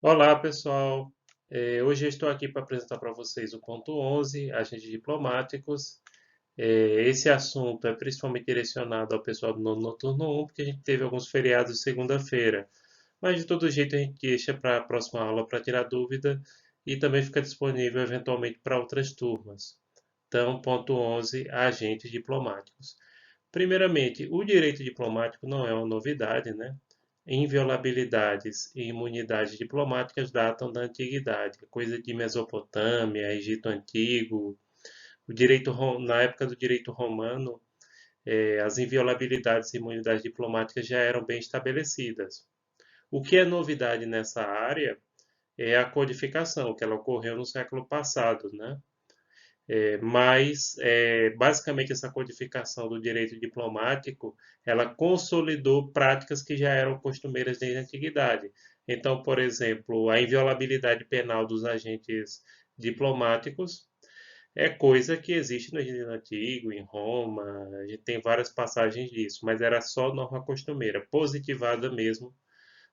Olá, pessoal. Hoje eu estou aqui para apresentar para vocês o ponto 11, agentes diplomáticos. Esse assunto é principalmente direcionado ao pessoal do noturno 1, porque a gente teve alguns feriados de segunda-feira. Mas de todo jeito a gente deixa para a próxima aula para tirar dúvida e também fica disponível eventualmente para outras turmas. Então, ponto 11, agentes diplomáticos. Primeiramente, o direito diplomático não é uma novidade, né? Inviolabilidades e imunidades diplomáticas datam da antiguidade, coisa de Mesopotâmia, Egito Antigo. Na época do direito romano, as inviolabilidades e imunidades diplomáticas já eram bem estabelecidas. O que é novidade nessa área é a codificação, que ela ocorreu no século passado, né? Basicamente, essa codificação do direito diplomático, ela consolidou práticas que já eram costumeiras desde a antiguidade. Então, por exemplo, a inviolabilidade penal dos agentes diplomáticos é coisa que existe no Egito Antigo, em Roma, a gente tem várias passagens disso, mas era só norma costumeira, positivada mesmo,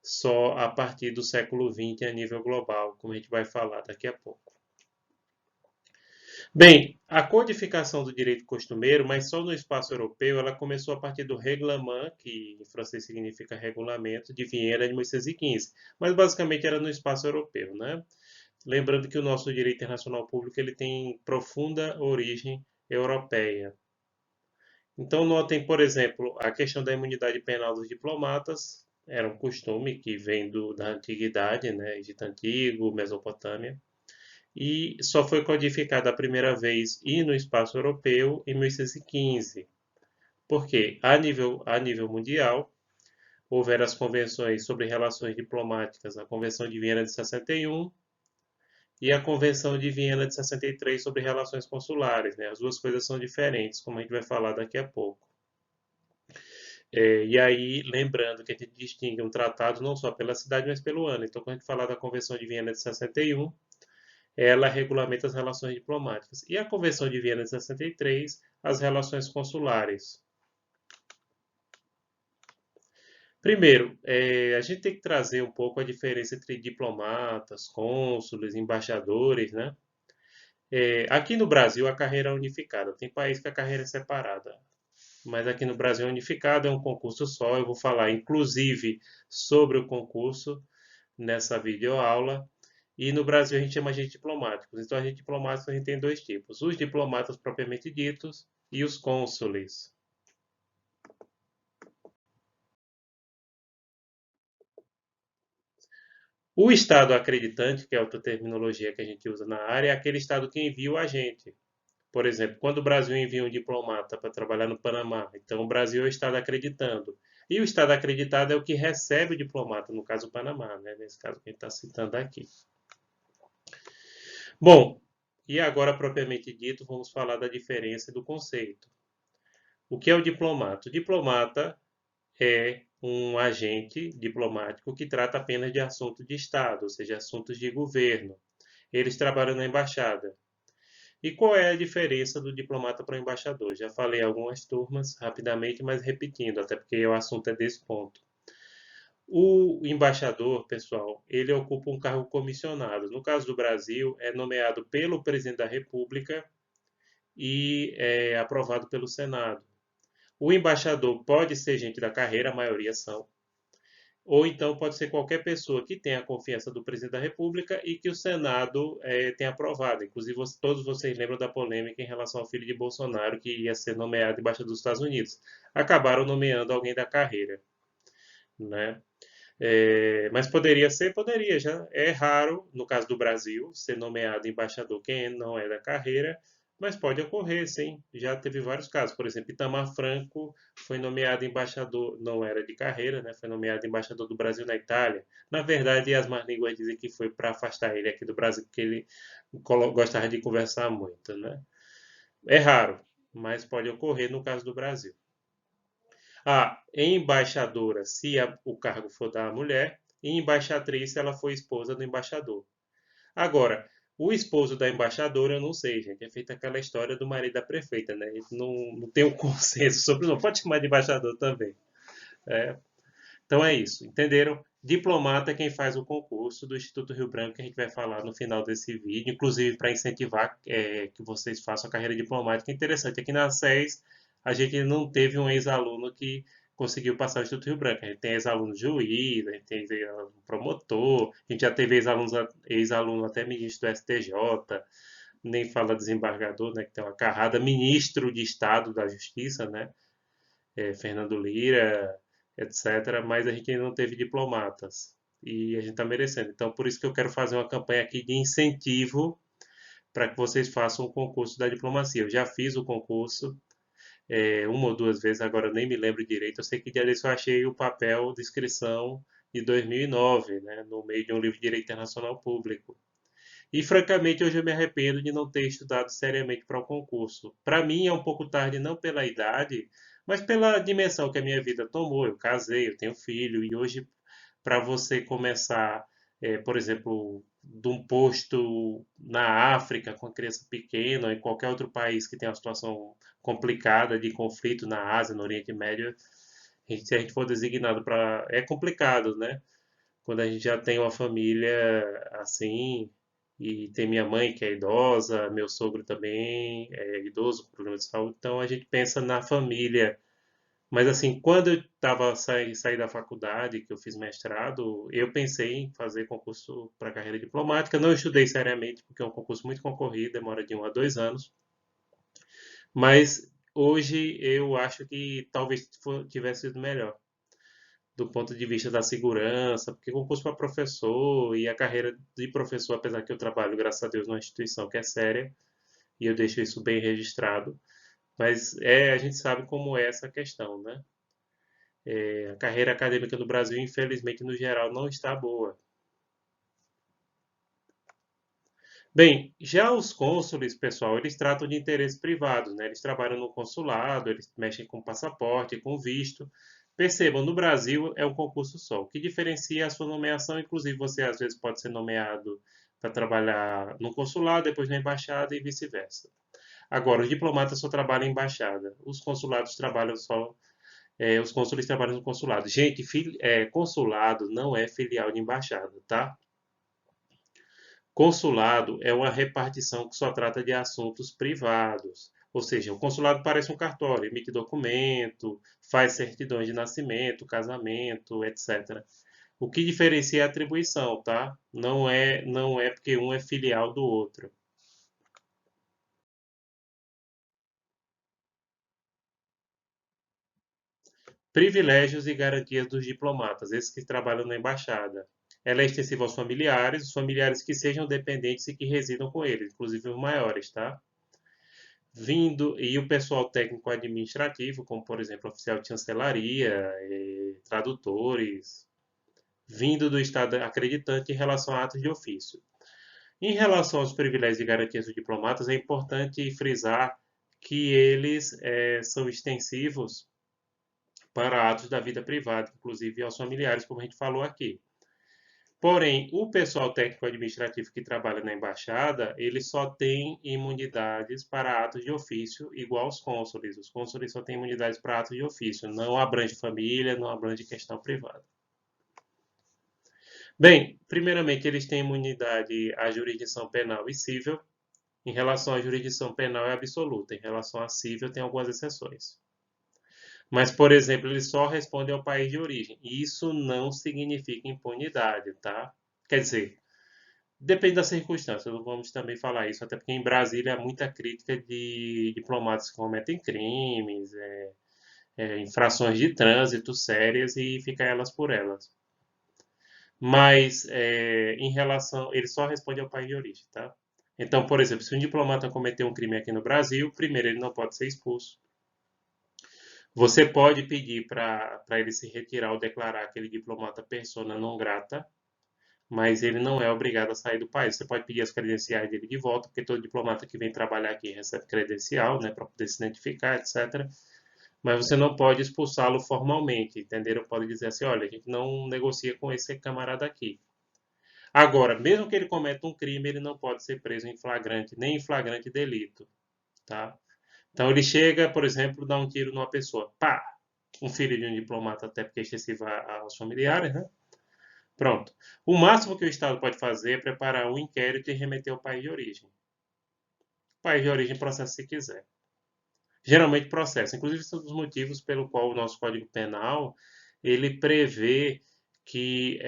só a partir do século XX a nível global, como a gente vai falar daqui a pouco. Bem, a codificação do direito costumeiro, mas só no espaço europeu, ela começou a partir do Règlement, que em francês significa regulamento, de Viena de 1815, mas basicamente era no espaço europeu, né? Lembrando que o nosso direito internacional público ele tem profunda origem europeia. Então, notem, por exemplo, a questão da imunidade penal dos diplomatas, era um costume que vem da antiguidade, né? Egito Antigo, Mesopotâmia e só foi codificada a primeira vez e no espaço europeu em 1815. Porque a nível mundial houveram as convenções sobre relações diplomáticas, a Convenção de Viena de 61 e a Convenção de Viena de 63 sobre relações consulares. Né? As duas coisas são diferentes, como a gente vai falar daqui a pouco. E aí, lembrando que a gente distingue um tratado não só pela cidade, mas pelo ano. Então, quando a gente falar da Convenção de Viena de 61, ela regulamenta as relações diplomáticas. E a Convenção de Viena de 63, as relações consulares. Primeiro, a gente tem que trazer um pouco a diferença entre diplomatas, cônsules, embaixadores, né? Aqui no Brasil a carreira é unificada, tem país que a carreira é separada, mas aqui no Brasil é unificado, é um concurso só. Eu vou falar inclusive sobre o concurso nessa videoaula. E no Brasil a gente chama agentes diplomáticos. Então, agentes diplomáticos a gente tem dois tipos: os diplomatas propriamente ditos e os cônsules. O Estado acreditante, que é outra terminologia que a gente usa na área, é aquele Estado que envia o agente. Por exemplo, quando o Brasil envia um diplomata para trabalhar no Panamá, então o Brasil é o Estado acreditando. E o Estado acreditado é o que recebe o diplomata, no caso o Panamá, né? Nesse caso que a gente está citando aqui. Bom, e agora propriamente dito, vamos falar da diferença do conceito. O que é o diplomata? O diplomata é um agente diplomático que trata apenas de assuntos de Estado, ou seja, assuntos de governo. Eles trabalham na embaixada. E qual é a diferença do diplomata para o embaixador? Já falei algumas turmas rapidamente, mas repetindo, até porque o assunto é desse ponto. O embaixador, pessoal, ele ocupa um cargo comissionado. No caso do Brasil, é nomeado pelo presidente da República e é aprovado pelo Senado. O embaixador pode ser gente da carreira, a maioria são, ou então pode ser qualquer pessoa que tenha a confiança do presidente da República e que o Senado tenha aprovado. Inclusive, todos vocês lembram da polêmica em relação ao filho de Bolsonaro, que ia ser nomeado embaixador dos Estados Unidos. Acabaram nomeando alguém da carreira, né? Mas poderia ser, poderia, já é raro, no caso do Brasil, ser nomeado embaixador quem não é da carreira, mas pode ocorrer, sim. Já teve vários casos. Por exemplo, Itamar Franco foi nomeado embaixador, não era de carreira, né? Foi nomeado embaixador do Brasil na Itália. Na verdade, as más línguas dizem que foi para afastar ele aqui do Brasil, porque ele gostava de conversar muito, né? É raro, mas pode ocorrer no caso do Brasil. A embaixadora, se o cargo for da mulher, e embaixatriz, se ela for esposa do embaixador. Agora, o esposo da embaixadora, eu não sei, gente. É feita aquela história do marido da prefeita, né? Não tem um consenso sobre. Não pode chamar de embaixador também. É, então é isso, entenderam? Diplomata é quem faz o concurso do Instituto Rio Branco, que a gente vai falar no final desse vídeo, inclusive para incentivar que vocês façam a carreira diplomática. Interessante, aqui na SES a gente não teve um ex-aluno que conseguiu passar o Instituto Rio Branco. A gente tem ex-aluno juiz, a gente tem ex-aluno promotor, a gente já teve ex-aluno até ministro do STJ, nem fala desembargador, né, que tem uma carrada, ministro de Estado da Justiça, né, Fernando Lira, etc. Mas a gente ainda não teve diplomatas e a gente está merecendo. Então, por isso que eu quero fazer uma campanha aqui de incentivo para que vocês façam o concurso da diplomacia. Eu já fiz o concurso uma ou duas vezes, agora eu nem me lembro direito. Eu sei que dia desse eu achei o papel de inscrição de 2009, né, no meio de um livro de Direito Internacional Público. E, francamente, hoje eu me arrependo de não ter estudado seriamente para o concurso. Para mim é um pouco tarde, não pela idade, mas pela dimensão que a minha vida tomou. Eu casei, eu tenho filho, e hoje, para você começar, por exemplo, de um posto na África com a criança pequena, ou em qualquer outro país que tenha uma situação complicada de conflito na Ásia, no Oriente Médio, se a gente for designado para. É complicado, né? Quando a gente já tem uma família assim, e tem minha mãe que é idosa, meu sogro também é idoso com problema de saúde, então a gente pensa na família. Mas assim, quando eu estava saí da faculdade, que eu fiz mestrado, eu pensei em fazer concurso para carreira diplomática. Não estudei seriamente, porque é um concurso muito concorrido, demora de 1 a 2 anos. Mas hoje eu acho que talvez tivesse sido melhor do ponto de vista da segurança, porque concurso para professor e a carreira de professor, apesar que eu trabalho, graças a Deus, numa instituição que é séria, e eu deixo isso bem registrado, mas a gente sabe como é essa questão, né? A carreira acadêmica no Brasil, infelizmente, no geral, não está boa. Bem, já os cônsules, pessoal, eles tratam de interesses privados, né? Eles trabalham no consulado, eles mexem com passaporte, com visto. Percebam, no Brasil é um concurso só. O que diferencia a sua nomeação, inclusive você às vezes pode ser nomeado para trabalhar no consulado, depois na embaixada e vice-versa. Agora, os diplomatas só trabalham em embaixada. Os consulados trabalham só, os cônsules trabalham no consulado. Gente, consulado não é filial de embaixada, tá? Consulado é uma repartição que só trata de assuntos privados. Ou seja, o consulado parece um cartório, emite documento, faz certidões de nascimento, casamento, etc. O que diferencia é a atribuição, tá? Não é porque um é filial do outro. Privilégios e garantias dos diplomatas, esses que trabalham na embaixada. Ela é extensiva aos familiares, os familiares que sejam dependentes e que residam com eles, inclusive os maiores, tá? Vindo e o pessoal técnico administrativo, como por exemplo oficial de chancelaria, tradutores, vindo do Estado acreditante em relação a atos de ofício. Em relação aos privilégios e garantias dos diplomatas, é importante frisar que eles são extensivos para atos da vida privada, inclusive aos familiares, como a gente falou aqui. Porém, o pessoal técnico-administrativo que trabalha na embaixada, ele só tem imunidades para atos de ofício, igual aos cônsules. Os cônsules só têm imunidades para atos de ofício, não abrange família, não abrange questão privada. Bem, primeiramente, eles têm imunidade à jurisdição penal e civil. Em relação à jurisdição penal é absoluta, em relação à civil tem algumas exceções. Mas, por exemplo, eles só respondem ao país de origem. Isso não significa impunidade, tá? Quer dizer, depende da circunstância, não vamos também falar isso, até porque em Brasília há muita crítica de diplomatas que cometem crimes, infrações de trânsito sérias e fica elas por elas. Mas em relação, ele só responde ao país de origem, tá? Então, por exemplo, se um diplomata cometer um crime aqui no Brasil, primeiro ele não pode ser expulso. Você pode pedir para ele se retirar ou declarar aquele diplomata persona não grata, mas ele não é obrigado a sair do país. Você pode pedir as credenciais dele de volta, porque todo diplomata que vem trabalhar aqui recebe credencial, né, para poder se identificar, etc. Mas você não pode expulsá-lo formalmente, entenderam? Pode dizer assim, olha, a gente não negocia com esse camarada aqui. Agora, mesmo que ele cometa um crime, ele não pode ser preso em flagrante, nem em flagrante delito, tá? Então ele chega, por exemplo, dá um tiro numa pessoa, pá, um filho de um diplomata até porque é excessivo aos familiares, né? Pronto. O máximo que o Estado pode fazer é preparar um inquérito e remeter ao país de origem. O país de origem processa se quiser. Geralmente processa. Inclusive, esse é um dos motivos pelo qual o nosso Código Penal ele prevê que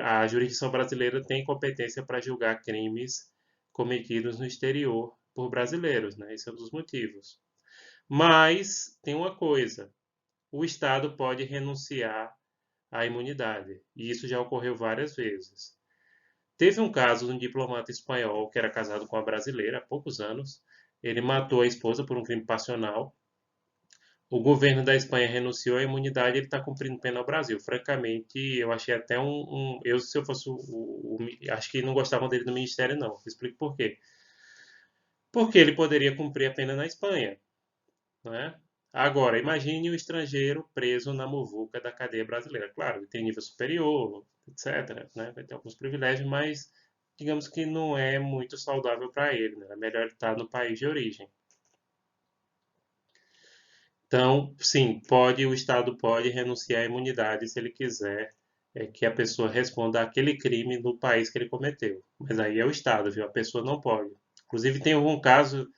a jurisdição brasileira tem competência para julgar crimes cometidos no exterior por brasileiros, né? Esse é um dos motivos. Mas tem uma coisa: o Estado pode renunciar à imunidade, e isso já ocorreu várias vezes. Teve um caso de um diplomata espanhol que era casado com uma brasileira há poucos anos. Ele matou a esposa por um crime passional. O governo da Espanha renunciou à imunidade e ele está cumprindo pena no Brasil. Francamente, eu achei até eu, se eu fosse acho que não gostavam dele no ministério, não. Explico por quê. Porque ele poderia cumprir a pena na Espanha, não é? Agora, imagine o estrangeiro preso na muvuca da cadeia brasileira. Claro, ele tem nível superior, etc., né? Vai ter alguns privilégios, mas digamos que não é muito saudável para ele, né? É melhor ele estar no país de origem. Então, sim, o Estado pode renunciar à imunidade se ele quiser que a pessoa responda àquele crime no país que ele cometeu. Mas aí é o Estado, viu? A pessoa não pode. Inclusive, tem algum caso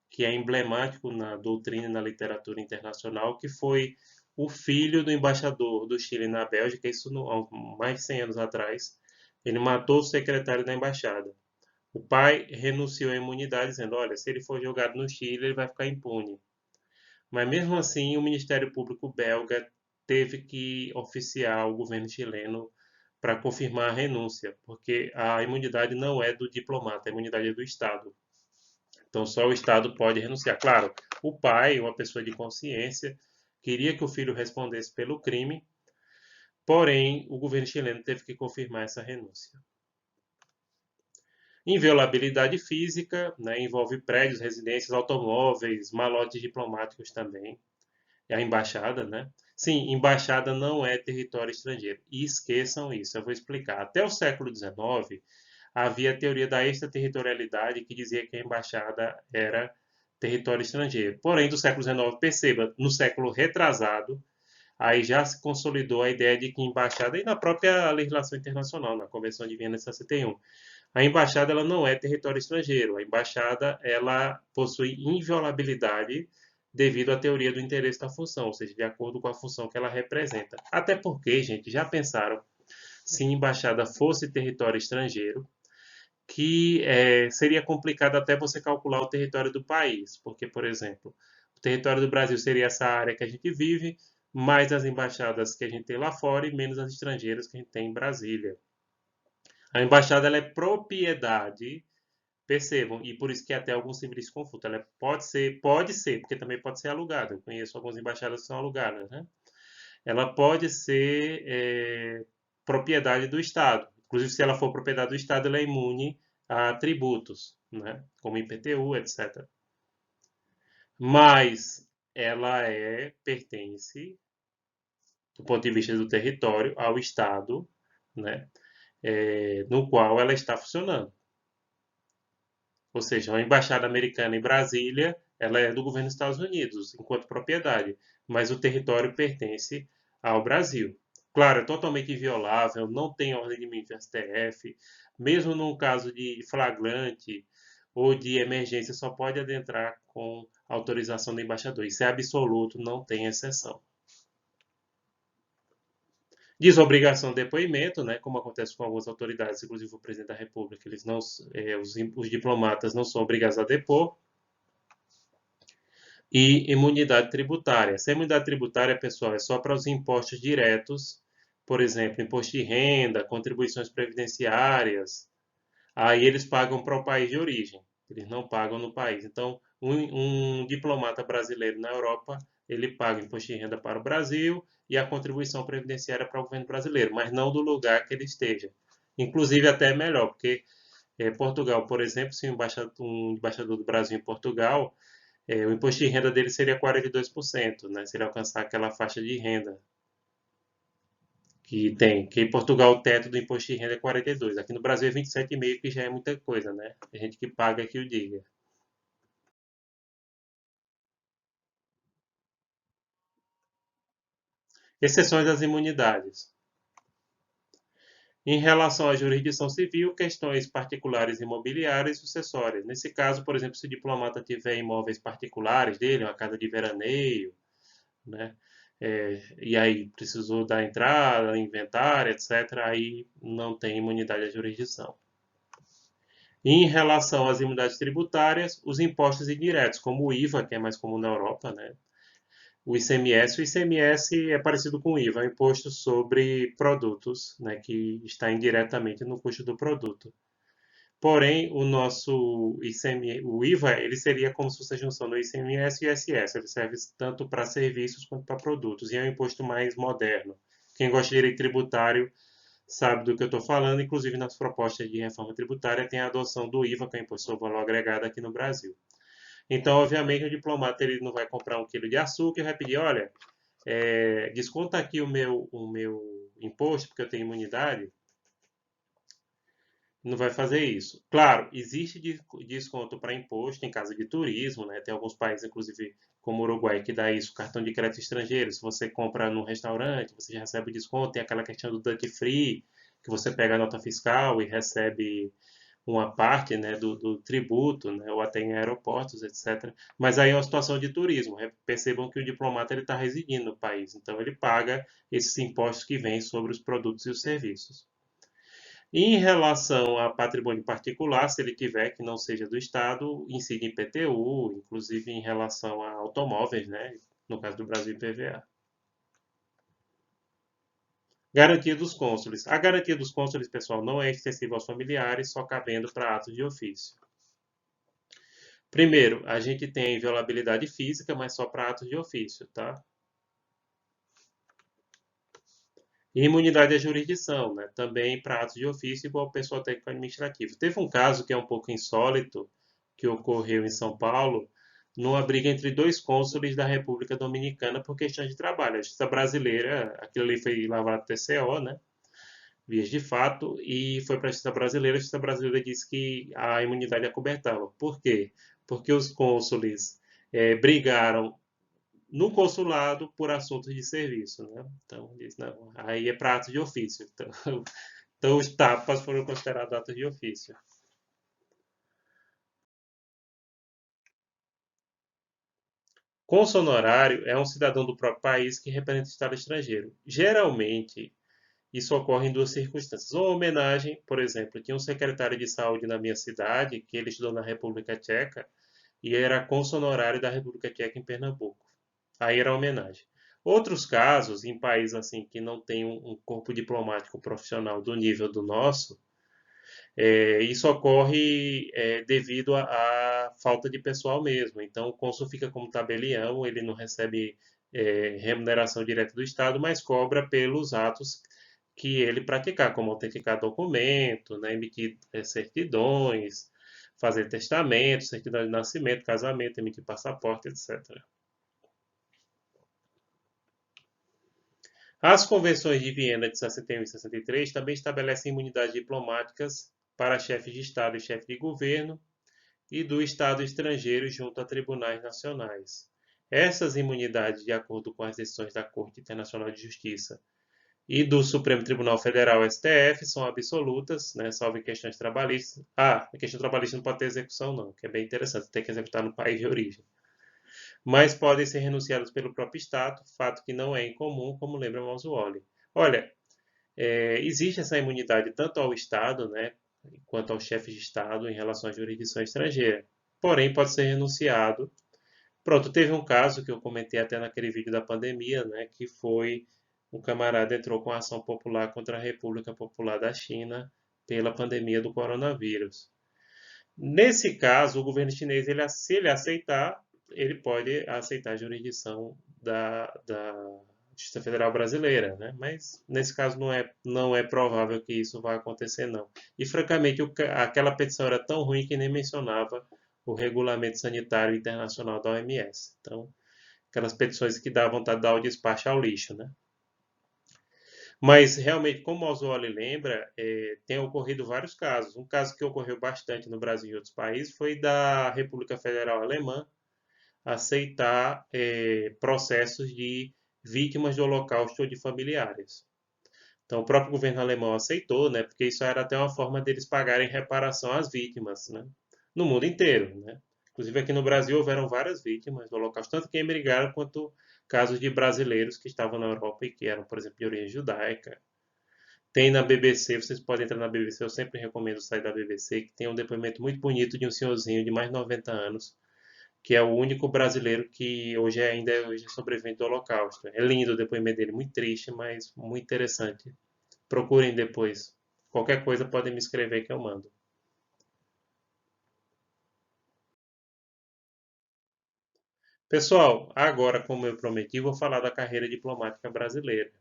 que é emblemático na doutrina e na literatura internacional, que foi o filho do embaixador do Chile na Bélgica, isso há mais de 100 anos atrás. Ele matou o secretário da embaixada. O pai renunciou à imunidade, dizendo: olha, se ele for jogado no Chile, ele vai ficar impune. Mas mesmo assim, o Ministério Público belga teve que oficiar o governo chileno para confirmar a renúncia, porque a imunidade não é do diplomata, a imunidade é do Estado. Então, só o Estado pode renunciar. Claro, o pai, uma pessoa de consciência, queria que o filho respondesse pelo crime, porém, o governo chileno teve que confirmar essa renúncia. Inviolabilidade física, né, envolve prédios, residências, automóveis, malotes diplomáticos também. É a embaixada, né? Sim, embaixada não é território estrangeiro. E esqueçam isso, eu vou explicar. Até o século XIX, havia a teoria da extraterritorialidade que dizia que a embaixada era território estrangeiro. Porém, do século XIX, perceba, no século retrasado, aí já se consolidou a ideia de que embaixada, e na própria legislação internacional, na Convenção de Viena de 61, a embaixada ela não é território estrangeiro. A embaixada ela possui inviolabilidade devido à teoria do interesse da função, ou seja, de acordo com a função que ela representa. Até porque, gente, já pensaram se embaixada fosse território estrangeiro, que seria complicado até você calcular o território do país, porque, por exemplo, o território do Brasil seria essa área que a gente vive, mais as embaixadas que a gente tem lá fora e menos as estrangeiras que a gente tem em Brasília. A embaixada ela é propriedade, percebam, e por isso que até alguns civis confundem. Ela pode ser, porque também pode ser alugada. Eu conheço algumas embaixadas que são alugadas, né? Ela pode ser propriedade do Estado. Inclusive, se ela for propriedade do Estado, ela é imune a tributos, né? Como IPTU, etc. Mas ela pertence, do ponto de vista do território, ao Estado, né? No qual ela está funcionando. Ou seja, a embaixada americana em Brasília, ela é do governo dos Estados Unidos, enquanto propriedade, mas o território pertence ao Brasil. Claro, é totalmente inviolável, não tem ordenamento do STF, mesmo num caso de flagrante ou de emergência, só pode adentrar com autorização do embaixador. Isso é absoluto, não tem exceção. Desobrigação de depoimento, né, como acontece com algumas autoridades, inclusive o presidente da República, eles não, os diplomatas não são obrigados a depor. E imunidade tributária. Essa imunidade tributária, pessoal, é só para os impostos diretos, por exemplo, imposto de renda, contribuições previdenciárias. Aí eles pagam para o país de origem, eles não pagam no país. Então, um diplomata brasileiro na Europa, ele paga imposto de renda para o Brasil e a contribuição previdenciária para o governo brasileiro, mas não do lugar que ele esteja. Inclusive, até é melhor, porque Portugal, por exemplo, se um embaixador do Brasil em Portugal, o imposto de renda dele seria 42%, né? Se ele alcançar aquela faixa de renda que tem. Que em Portugal o teto do imposto de renda é 42%. Aqui no Brasil é 27,5%, que já é muita coisa, né? Tem gente que paga que o diga. Exceções das imunidades. Em relação à jurisdição civil, questões particulares imobiliárias e sucessórias. Nesse caso, por exemplo, se o diplomata tiver imóveis particulares dele, uma casa de veraneio, né? E aí precisou dar entrada, inventário, etc., aí não tem imunidade à jurisdição. Em relação às imunidades tributárias, os impostos indiretos, como o IVA, que é mais comum na Europa, né? O ICMS é parecido com o IVA, é um imposto sobre produtos, né, que está indiretamente no custo do produto. Porém, o nosso o IVA, ele seria como se fosse a junção do ICMS e ISS. Ele serve tanto para serviços quanto para produtos, e é um imposto mais moderno. Quem gosta de direito tributário sabe do que eu estou falando, inclusive nas propostas de reforma tributária tem a adoção do IVA, que é o Imposto sobre Valor Agregado aqui no Brasil. Então, obviamente, o diplomata ele não vai comprar 1 quilo de açúcar e vai pedir, olha, desconta aqui o meu imposto, porque eu tenho imunidade. Não vai fazer isso. Claro, existe desconto para imposto em caso de turismo, né? Tem alguns países, inclusive como o Uruguai, que dá isso, cartão de crédito estrangeiro. Se você compra num restaurante, você já recebe o desconto. Tem aquela questão do duty free, que você pega a nota fiscal e recebe uma parte, né, do tributo, né, ou até em aeroportos, etc. Mas aí é uma situação de turismo. Percebam que o diplomata ele está residindo no país, então ele paga esses impostos que vêm sobre os produtos e os serviços. Em relação a patrimônio particular, se ele tiver que não seja do Estado, incide em PTU, inclusive em relação a automóveis, né? No caso do Brasil, IPVA. Garantia dos cônsules. A garantia dos cônsules, pessoal, não é extensiva aos familiares, só cabendo para atos de ofício. Primeiro, a gente tem a inviolabilidade física, mas só para atos de ofício, tá? E imunidade à jurisdição, né? Também para atos de ofício, igual pessoal técnico administrativo. Teve um caso que é um pouco insólito, que ocorreu em São Paulo, numa briga entre dois cônsules da República Dominicana por questões de trabalho. A justiça brasileira, aquilo ali foi lavado TCO, né? Vias de fato, e foi para a justiça brasileira disse que a imunidade acobertava. Por quê? Porque os cônsules brigaram no consulado por assuntos de serviço, né? Então, diz, não, aí é para atos de ofício. Então, os tapas foram considerados atos de ofício. Cônsul honorário é um cidadão do próprio país que representa o Estado estrangeiro. Geralmente, isso ocorre em duas circunstâncias. Uma homenagem, por exemplo, tinha um secretário de saúde na minha cidade, que ele estudou na República Tcheca, e era cônsul honorário da República Tcheca em Pernambuco. Aí era homenagem. Outros casos, em países assim que não tem um corpo diplomático profissional do nível do nosso, isso ocorre devido à falta de pessoal mesmo. Então, o cônsul fica como tabelião, ele não recebe remuneração direta do Estado, mas cobra pelos atos que ele praticar, como autenticar documento, né, emitir certidões, fazer testamento, certidão de nascimento, casamento, emitir passaporte, etc. As convenções de Viena de 61 e 63 também estabelecem imunidades diplomáticas para chefes de Estado e chefe de governo e do Estado estrangeiro junto a tribunais nacionais. Essas imunidades, de acordo com as decisões da Corte Internacional de Justiça e do Supremo Tribunal Federal, STF, são absolutas, né, salvo em questões trabalhistas. A questão trabalhista não pode ter execução, não, que é bem interessante, tem que executar no país de origem. Mas podem ser renunciadas pelo próprio Estado, fato que não é incomum, como lembra Mausuoli. Olha, existe essa imunidade tanto ao Estado, né, quanto aos chefes de Estado em relação à jurisdição estrangeira. Porém, pode ser renunciado. Pronto, teve um caso que eu comentei até naquele vídeo da pandemia, né, que foi um camarada entrou com ação popular contra a República Popular da China pela pandemia do coronavírus. Nesse caso, o governo chinês, se ele aceitar, ele pode aceitar a jurisdição da Justiça Federal Brasileira, né? Mas nesse caso não é provável que isso vá acontecer, não. E francamente, aquela petição era tão ruim que nem mencionava o Regulamento Sanitário Internacional da OMS. Então, aquelas petições que dá vontade de dar o despacho ao lixo, né? Mas realmente, como o Oswald lembra, tem ocorrido vários casos. Um caso que ocorreu bastante no Brasil e em outros países foi da República Federal Alemã aceitar processos de vítimas do Holocausto ou de familiares. Então, o próprio governo alemão aceitou, né, porque isso era até uma forma deles pagarem reparação às vítimas, né, no mundo inteiro, né. Inclusive aqui no Brasil houveram várias vítimas do Holocausto, tanto quem brigaram quanto casos de brasileiros que estavam na Europa e que eram, por exemplo, de origem judaica. Tem na BBC, vocês podem entrar na BBC, eu sempre recomendo sair da BBC, que tem um depoimento muito bonito de um senhorzinho de mais de 90 anos, que é o único brasileiro que hoje é sobrevivente do Holocausto. É lindo o depoimento dele, muito triste, mas muito interessante. Procurem depois. Qualquer coisa podem me escrever que eu mando. Pessoal, agora, como eu prometi, vou falar da carreira diplomática brasileira.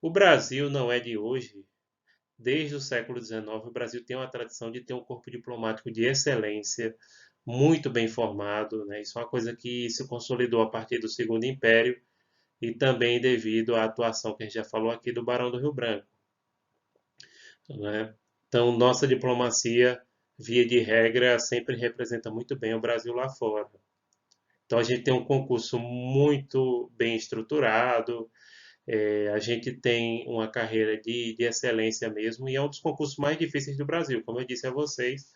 O Brasil não é de hoje. Desde o século XIX, o Brasil tem uma tradição de ter um corpo diplomático de excelência, muito bem formado, né? Isso é uma coisa que se consolidou a partir do Segundo Império e também devido à atuação que a gente já falou aqui do Barão do Rio Branco, né? Então, nossa diplomacia, via de regra, sempre representa muito bem o Brasil lá fora. Então, a gente tem um concurso muito bem estruturado, a gente tem uma carreira de excelência mesmo, e é um dos concursos mais difíceis do Brasil. Como eu disse a vocês,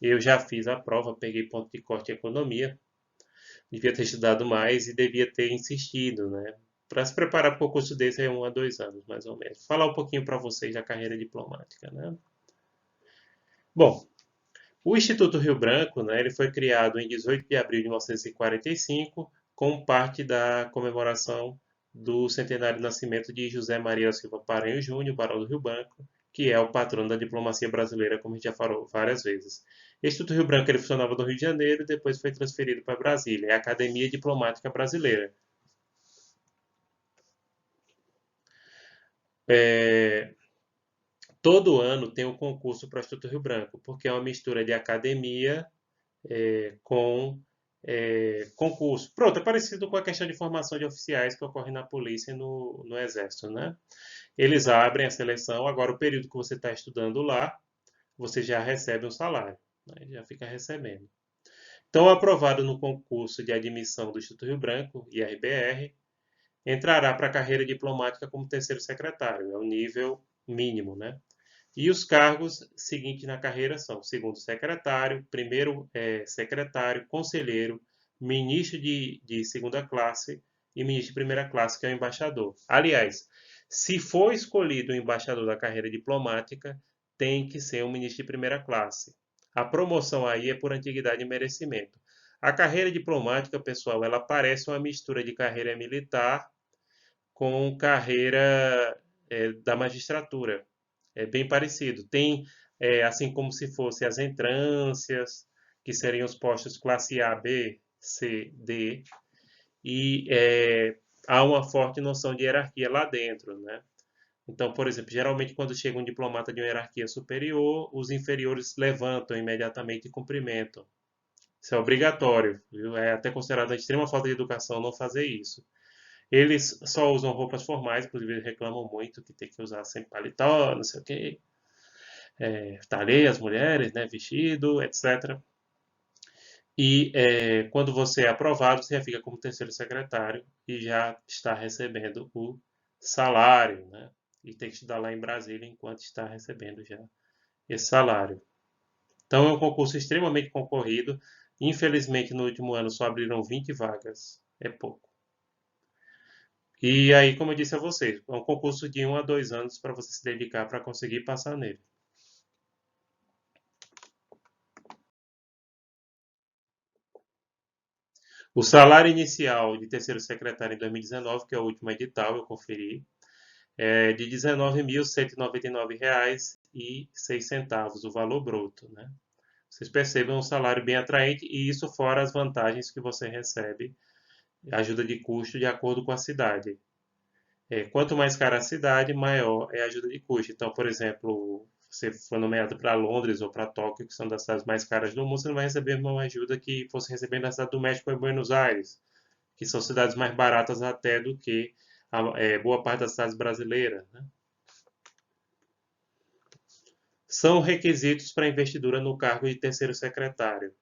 eu já fiz a prova, peguei ponto de corte em economia, devia ter estudado mais e devia ter insistido, né? Para se preparar para o concurso desse é 1 a 2 anos, mais ou menos. Falar um pouquinho para vocês da carreira diplomática, né? Bom, o Instituto Rio Branco, né, ele foi criado em 18 de abril de 1945, como parte da comemoração do centenário de nascimento de José Maria Silva Paranhos Júnior, Barão do Rio Branco, que é o patrono da diplomacia brasileira, como a gente já falou várias vezes. O Instituto Rio Branco ele funcionava no Rio de Janeiro e depois foi transferido para Brasília. É a Academia Diplomática Brasileira. É, todo ano tem um concurso para o Instituto Rio Branco, porque é uma mistura de academia com concurso. Pronto, é parecido com a questão de formação de oficiais que ocorre na polícia e no Exército, né? Eles abrem a seleção, agora o período que você está estudando lá, você já recebe um salário, né? Já fica recebendo. Então, aprovado no concurso de admissão do Instituto Rio Branco, IRBR, entrará para a carreira diplomática como terceiro secretário, é o nível mínimo, né? E os cargos seguintes na carreira são segundo secretário, primeiro secretário, conselheiro, ministro de segunda classe e ministro de primeira classe, que é o embaixador. Aliás, se for escolhido o embaixador da carreira diplomática, tem que ser um ministro de primeira classe. A promoção aí é por antiguidade e merecimento. A carreira diplomática, pessoal, ela parece uma mistura de carreira militar com carreira da magistratura. É bem parecido. Tem, assim como se fosse as entrâncias, que seriam os postos classe A, B, C, D, e há uma forte noção de hierarquia lá dentro, né? Então, por exemplo, geralmente quando chega um diplomata de uma hierarquia superior, os inferiores levantam imediatamente e cumprimentam. Isso é obrigatório, viu? É até considerado a extrema falta de educação não fazer isso. Eles só usam roupas formais, inclusive eles reclamam muito que tem que usar sempre paletó, não sei o quê. Tá ali as mulheres, né, vestido, etc. E quando você é aprovado, você já fica como terceiro secretário e já está recebendo o salário, né? E tem que estudar lá em Brasília enquanto está recebendo já esse salário. Então é um concurso extremamente concorrido. Infelizmente, no último ano só abriram 20 vagas. É pouco. E aí, como eu disse a vocês, é um concurso de 1 a 2 anos para você se dedicar para conseguir passar nele. O salário inicial de terceiro secretário em 2019, que é o último edital, eu conferi, é de R$ 19.199,06, o valor bruto, né? Vocês percebem um salário bem atraente e isso fora as vantagens que você recebe, ajuda de custo de acordo com a cidade. Quanto mais cara a cidade, maior é a ajuda de custo. Então, por exemplo, você for nomeado para Londres ou para Tóquio, que são das cidades mais caras do mundo, você não vai receber uma ajuda que fosse receber na cidade do México ou em Buenos Aires, que são cidades mais baratas até do que boa parte das cidades brasileiras, né? São requisitos para investidura no cargo de terceiro secretário.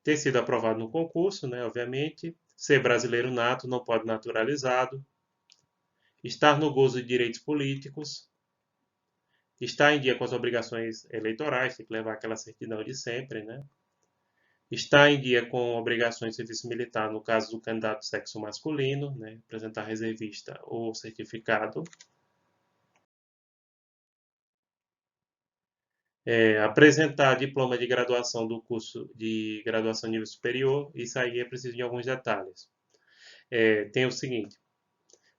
Ter sido aprovado no concurso, né, obviamente. Ser brasileiro nato, não pode naturalizado. estar no gozo de direitos políticos, estar em dia com as obrigações eleitorais, tem que levar aquela certidão de sempre, né? Estar em dia com obrigações de serviço militar, no caso do candidato do sexo masculino, né? Apresentar reservista ou certificado. Apresentar diploma de graduação do curso de graduação nível superior, isso aí é preciso de alguns detalhes. Tem o seguinte: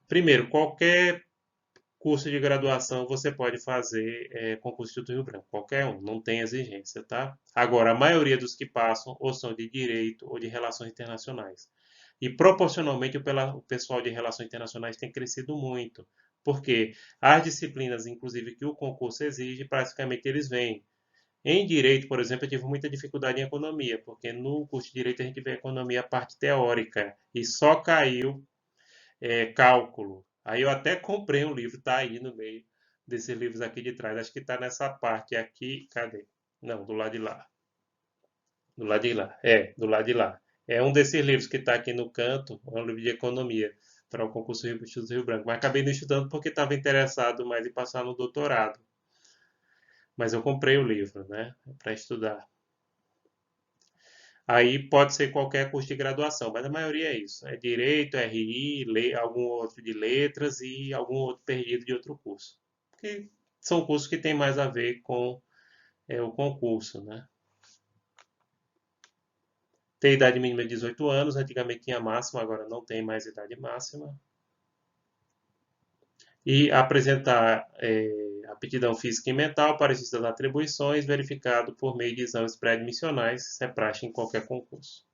primeiro, qualquer curso de graduação você pode fazer concurso de Instituto Rio Branco, qualquer um, não tem exigência, tá? Agora, a maioria dos que passam ou são de Direito ou de Relações Internacionais. E proporcionalmente o pessoal de Relações Internacionais tem crescido muito, porque as disciplinas, inclusive, que o concurso exige, praticamente eles vêm. Em Direito, por exemplo, eu tive muita dificuldade em Economia, porque no curso de Direito a gente vê Economia a parte teórica, e só caiu cálculo. Aí eu até comprei um livro, tá aí no meio desses livros aqui de trás. Acho que tá nessa parte aqui. Cadê? Não, do lado de lá. Do lado de lá. Do lado de lá. É um desses livros que está aqui no canto, é um livro de economia para o concurso Rio, Instituto Rio Branco. Mas acabei não estudando porque estava interessado mais em passar no doutorado. Mas eu comprei o livro, né, para estudar. Aí pode ser qualquer curso de graduação, mas a maioria é isso. É Direito, RI, algum outro de Letras e algum outro perdido de outro curso. Porque são cursos que têm mais a ver com o concurso, né? Tem idade mínima de 18 anos, antigamente tinha máxima, agora não tem mais idade máxima. E apresentar aptidão física e mental para exercício das atribuições, verificado por meio de exames pré-admissionais, isso é praxe em qualquer concurso.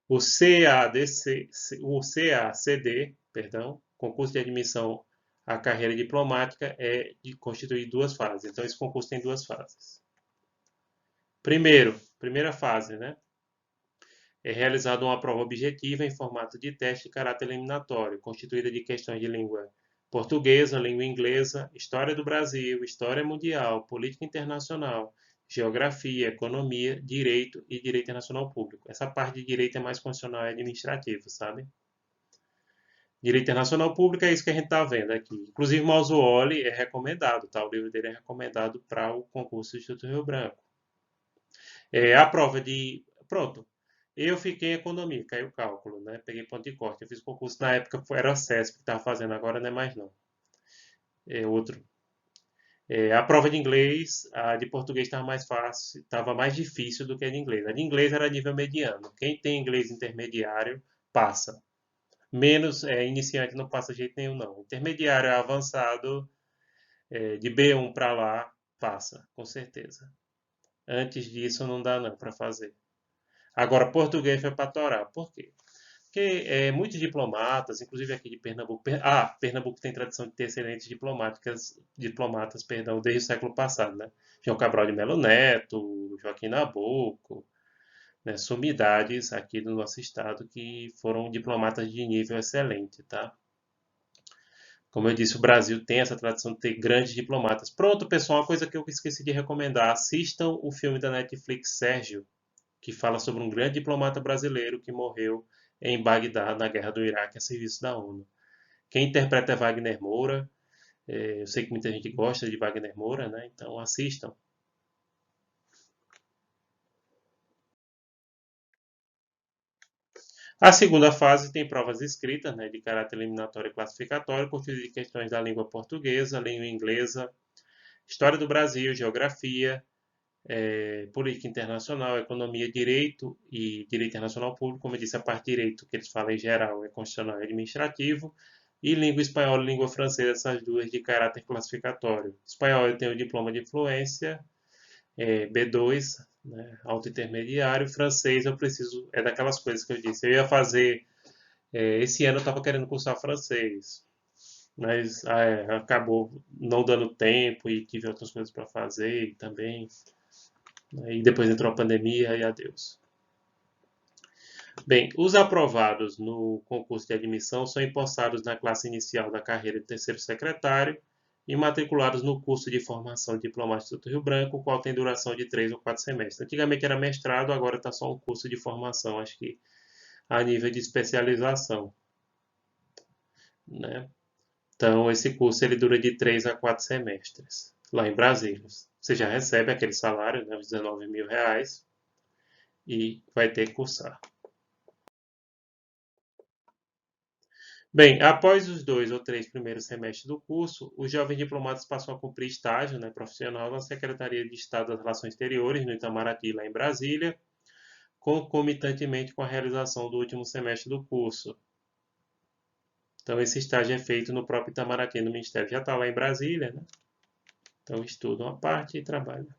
O CADC, o CACD, perdão, concurso de admissão à carreira diplomática é constituído de duas fases. Então, esse concurso tem duas fases. Primeira fase, né? É realizada uma prova objetiva em formato de teste de caráter eliminatório, constituída de questões de língua portuguesa, língua inglesa, história do Brasil, história mundial, política internacional, geografia, economia, direito e direito internacional público. Essa parte de direito é mais constitucional e administrativo, sabe? Direito internacional público é isso que a gente está vendo aqui. Inclusive, Mausuoli é recomendado, tá? O livro dele é recomendado para o concurso do Instituto Rio Branco. A prova de. Pronto. Eu fiquei em economia, caiu o cálculo, né? Peguei ponto de corte. Eu fiz concurso na época, era a CESP que estava fazendo, agora não é mais não. É outro. A prova de inglês, a de português estava mais fácil, estava mais difícil do que a de inglês. A de inglês era nível mediano. Quem tem inglês intermediário passa. Menos iniciante não passa de jeito nenhum, não. Intermediário é avançado, de B1 para lá, passa, com certeza. Antes disso não dá não para fazer. Agora, português foi para torar. Por quê? Porque muitos diplomatas, inclusive aqui de Pernambuco, Pernambuco tem tradição de ter excelentes diplomatas, perdão, desde o século passado, né? João Cabral de Melo Neto, Joaquim Nabuco, né? Sumidades aqui do nosso estado que foram diplomatas de nível excelente, tá? Como eu disse, o Brasil tem essa tradição de ter grandes diplomatas. Pronto, pessoal, uma coisa que eu esqueci de recomendar: assistam o filme da Netflix Sérgio, que fala sobre um grande diplomata brasileiro que morreu em Bagdá na guerra do Iraque a serviço da ONU. Quem interpreta é Wagner Moura. Eu sei que muita gente gosta de Wagner Moura, né? Então assistam. A segunda fase tem provas escritas, né, de caráter eliminatório e classificatório, constituídas de questões da língua portuguesa, língua inglesa, história do Brasil, geografia, política internacional, economia, direito e direito internacional público. Como eu disse, a parte de direito que eles falam em geral é constitucional e administrativo. E língua espanhola e língua francesa, essas duas de caráter classificatório. Espanhol eu tenho o diploma de fluência, B2, né, alto intermediário. Francês eu preciso, é daquelas coisas que eu disse. Eu ia fazer, esse ano eu estava querendo cursar francês, mas acabou não dando tempo e tive outras coisas para fazer também. E depois entrou a pandemia e adeus. Bem, os aprovados no concurso de admissão são empossados na classe inicial da carreira de terceiro secretário e matriculados no curso de formação diplomática do Rio Branco, o qual tem duração de 3 ou 4 semestres. Antigamente era mestrado, agora está só um curso de formação, acho que a nível de especialização. né? Então, esse curso ele dura de 3 a 4 semestres, lá em Brasília. Você já recebe aquele salário, né, os 19 mil reais, e vai ter que cursar. Bem, após os 2 ou 3 primeiros semestres do curso, os jovens diplomatas passam a cumprir estágio, né, profissional na Secretaria de Estado das Relações Exteriores, no Itamaraty, lá em Brasília, concomitantemente com a realização do último semestre do curso. Então, esse estágio é feito no próprio Itamaraty, no Ministério. Já está lá em Brasília, né? Então, estuda uma parte e trabalha.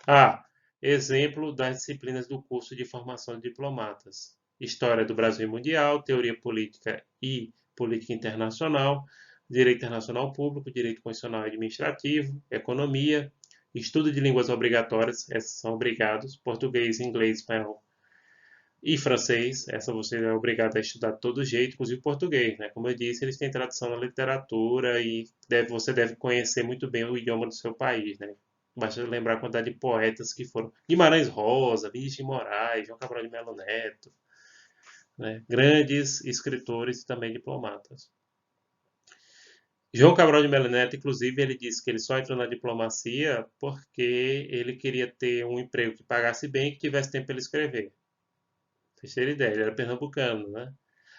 Ah, exemplo das disciplinas do curso de formação de diplomatas: História do Brasil Mundial, Teoria Política e Política Internacional, Direito Internacional Público, Direito Constitucional e Administrativo, Economia, Estudo de Línguas Obrigatórias, essas são obrigados, Português, Inglês, Espanhol e Francês, essa você é obrigado a estudar de todo jeito, inclusive português, né? Como eu disse, eles têm tradução na literatura e você deve conhecer muito bem o idioma do seu país, né? Basta lembrar a quantidade de poetas que foram. Guimarães Rosa, Vinícius de Moraes, João Cabral de Melo Neto, né? Grandes escritores e também diplomatas. João Cabral de Melo Neto, inclusive, ele disse que ele só entrou na diplomacia porque ele queria ter um emprego que pagasse bem e que tivesse tempo para ele escrever. Vocês terem ideia, ele era pernambucano, né?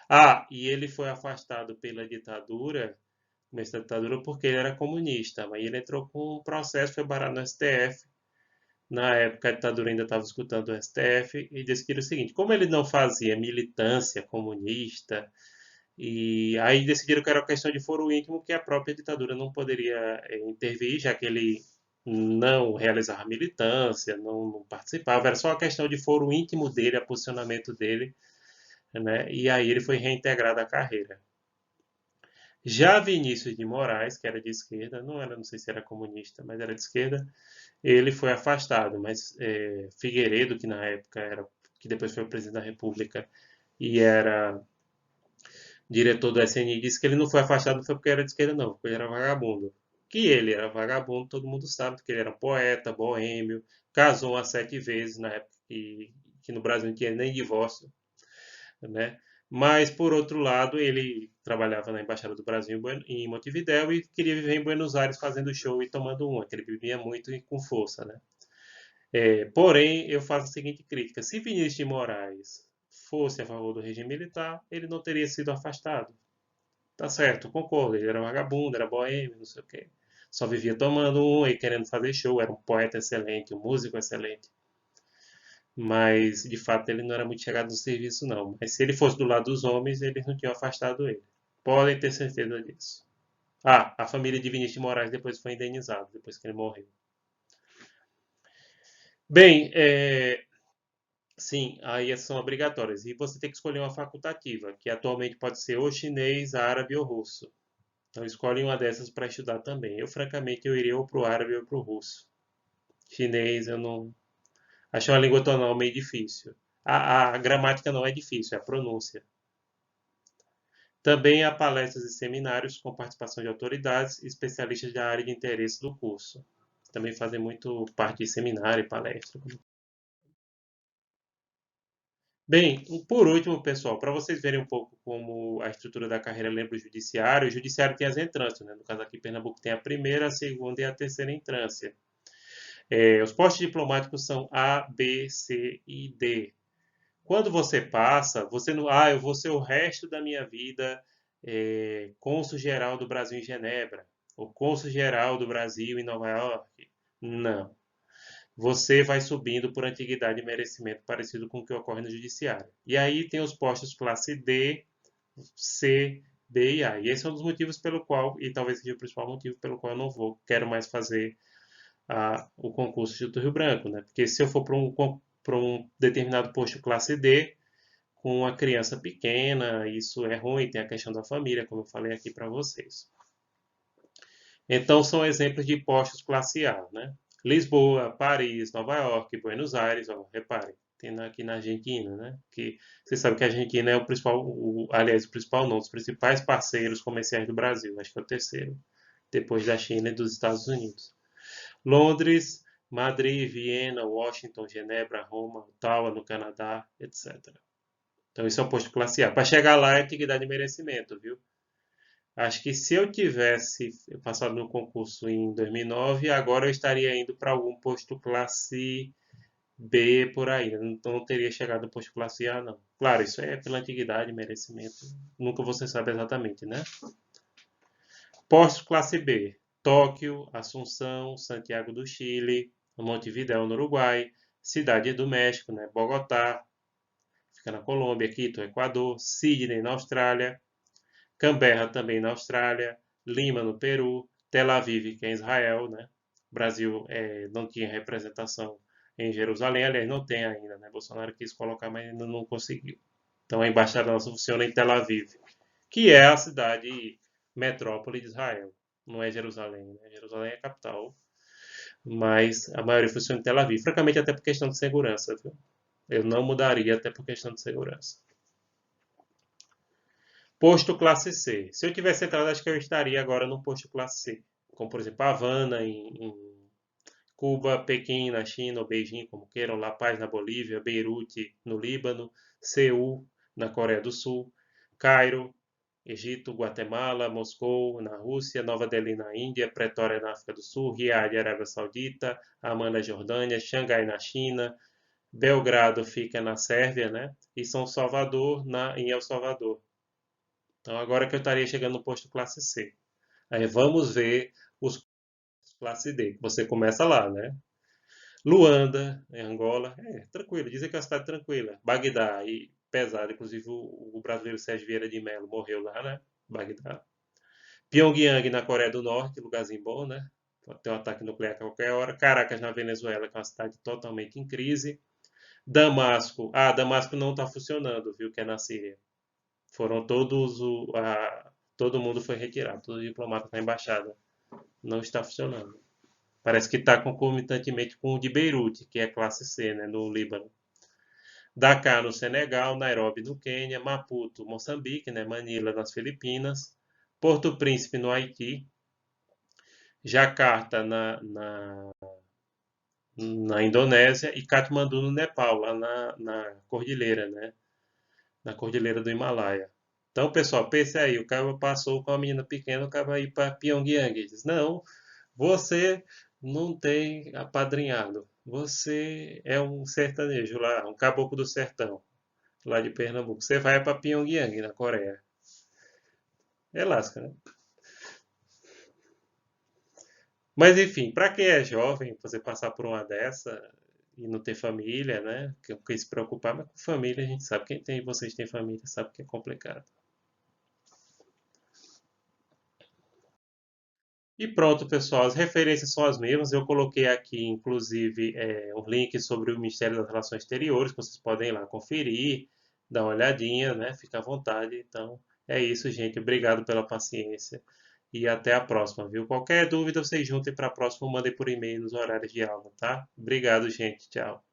Ah, e ele foi afastado pela ditadura, começo da ditadura, porque ele era comunista. Mas ele entrou com um processo, foi barrado no STF. Na época, a ditadura ainda estava escutando o STF e disse que era o seguinte: como ele não fazia militância comunista, e aí decidiram que era uma questão de foro íntimo que a própria ditadura não poderia intervir, já que ele não realizava militância, não participava, era só uma questão de foro íntimo dele, a posicionamento dele, né? E aí ele foi reintegrado à carreira. Já Vinícius de Moraes, que era de esquerda, não era, não sei se era comunista, mas era de esquerda, ele foi afastado. Mas Figueiredo, que na época era, que depois foi o presidente da República e era diretor do SNI, disse que ele não foi afastado, não foi porque era de esquerda, não, porque ele era vagabundo. Que ele era vagabundo, todo mundo sabe, porque ele era poeta, boêmio, casou umas 7 vezes na época que no Brasil não tinha nem divórcio, né? Mas, por outro lado, ele trabalhava na Embaixada do Brasil em Montevidéu e queria viver em Buenos Aires fazendo show e tomando uma, que ele bebia muito e com força, né? Porém, eu faço a seguinte crítica: se Vinícius de Moraes fosse a favor do regime militar, ele não teria sido afastado. Tá certo, concordo, ele era vagabundo, era boêmio, não sei o quê. Só vivia tomando um e querendo fazer show, era um poeta excelente, um músico excelente. Mas, de fato, ele não era muito chegado no serviço, não. Mas se ele fosse do lado dos homens, eles não tinham afastado ele. Podem ter certeza disso. Ah, a família de Vinícius de Moraes depois foi indenizada, depois que ele morreu. Bem, sim, aí essas são obrigatórias. E você tem que escolher uma facultativa, que atualmente pode ser ou chinês, árabe ou russo. Então escolhe uma dessas para estudar também. Eu, francamente, eu iria ou para o árabe ou para o russo. Chinês, eu não. Acho uma língua tonal meio difícil. A gramática não é difícil, é a pronúncia. Também há palestras e seminários com participação de autoridades e especialistas da área de interesse do curso. Também fazem muito parte de seminário e palestra. Bem, por último, pessoal, para vocês verem um pouco como a estrutura da carreira lembra o judiciário tem as entrâncias, né? No caso aqui, Pernambuco tem a primeira, a segunda e a terceira entrância. Os postos diplomáticos são A, B, C e D. Quando você passa, você não, eu vou ser o resto da minha vida cônsul-geral do Brasil em Genebra, ou cônsul-geral do Brasil em Nova York. Não. Você vai subindo por antiguidade e merecimento, parecido com o que ocorre no judiciário. E aí tem os postos classe D, C, B e A. E esse é um dos motivos pelo qual, e talvez seja o principal motivo pelo qual eu não quero mais fazer o concurso do Rio Branco, né? Porque se eu for para um determinado posto classe D, com uma criança pequena, isso é ruim, tem a questão da família, como eu falei aqui para vocês. Então, são exemplos de postos classe A, né? Lisboa, Paris, Nova York, Buenos Aires, ó, reparem, tem aqui na Argentina, né? Que você sabe que a Argentina é o principal, aliás, o principal não, dos principais parceiros comerciais do Brasil, acho que é o terceiro, depois da China e dos Estados Unidos. Londres, Madrid, Viena, Washington, Genebra, Roma, Ottawa, no Canadá, etc. Então, isso é o posto classe A. Para chegar lá é antiguidade e merecimento, viu? Acho que se eu tivesse passado no concurso em 2009, agora eu estaria indo para algum posto classe B por aí. Então não teria chegado no posto classe A, não. Claro, isso é pela antiguidade, merecimento. Nunca você sabe exatamente, né? Posto classe B: Tóquio, Assunção, Santiago do Chile, Montevidéu, no Uruguai, Cidade do México, né? Bogotá, fica na Colômbia, Quito, Equador, Sydney, na Austrália, Canberra, também na Austrália, Lima, no Peru, Tel Aviv, que é em Israel, né? O Brasil não tinha representação em Jerusalém, aliás, não tem ainda, né? Bolsonaro quis colocar, mas ainda não conseguiu. Então a embaixada nossa funciona em Tel Aviv, que é a cidade metrópole de Israel. Não é Jerusalém, né? Jerusalém é a capital, mas a maioria funciona em Tel Aviv. Francamente, até por questão de segurança, viu? Eu não mudaria até por questão de segurança. Posto classe C. Se eu tivesse entrado, acho que eu estaria agora no posto classe C. Como, por exemplo, Havana, em Cuba, Pequim, na China, ou Beijing, como queiram, La Paz, na Bolívia, Beirute, no Líbano, Seul, na Coreia do Sul, Cairo, Egito, Guatemala, Moscou, na Rússia, Nova Delhi, na Índia, Pretória, na África do Sul, Riad, Arábia Saudita, Amman, na Jordânia, Xangai, na China, Belgrado fica na Sérvia, né? E São Salvador, em El Salvador. Então, agora que eu estaria chegando no posto classe C. Aí vamos ver os classe D. Você começa lá, né? Luanda, em Angola. Tranquilo. Dizem que é uma cidade tranquila. Bagdá, e pesado. Inclusive, o brasileiro Sérgio Vieira de Mello morreu lá, né? Bagdá. Pyongyang, na Coreia do Norte. Lugarzinho bom, né? Pode ter um ataque nuclear a qualquer hora. Caracas, na Venezuela, que é uma cidade totalmente em crise. Damasco. Damasco não está funcionando, viu? Que é na Síria. Foram todos todo mundo foi retirado, todo diplomata da embaixada. Não está funcionando. Parece que está concomitantemente com o de Beirute, que é classe C, né, no Líbano. Dakar, no Senegal, Nairobi, no Quênia, Maputo, Moçambique, né, Manila, nas Filipinas, Porto Príncipe, no Haiti, Jakarta, na Indonésia e Katmandu, no Nepal, lá na cordilheira, né, na cordilheira do Himalaia. Então, pessoal, pense aí, o cara passou com a menina pequena, o cara vai ir para Pyongyang. Ele diz, não, você não tem apadrinhado. Você é um sertanejo lá, um caboclo do sertão, lá de Pernambuco. Você vai para Pyongyang, na Coreia. É lasca, né? Mas enfim, para quem é jovem, você passar por uma dessa e não ter família, né? Que se preocupar, mas com família a gente sabe. Quem tem, vocês têm família, sabe que é complicado. E pronto, pessoal, as referências são as mesmas. Eu coloquei aqui, inclusive, um link sobre o Ministério das Relações Exteriores, que vocês podem ir lá conferir, dar uma olhadinha, né? Fica à vontade. Então, é isso, gente. Obrigado pela paciência e até a próxima, viu? Qualquer dúvida, vocês juntem para a próxima, mandem por e-mail nos horários de aula, tá? Obrigado, gente. Tchau.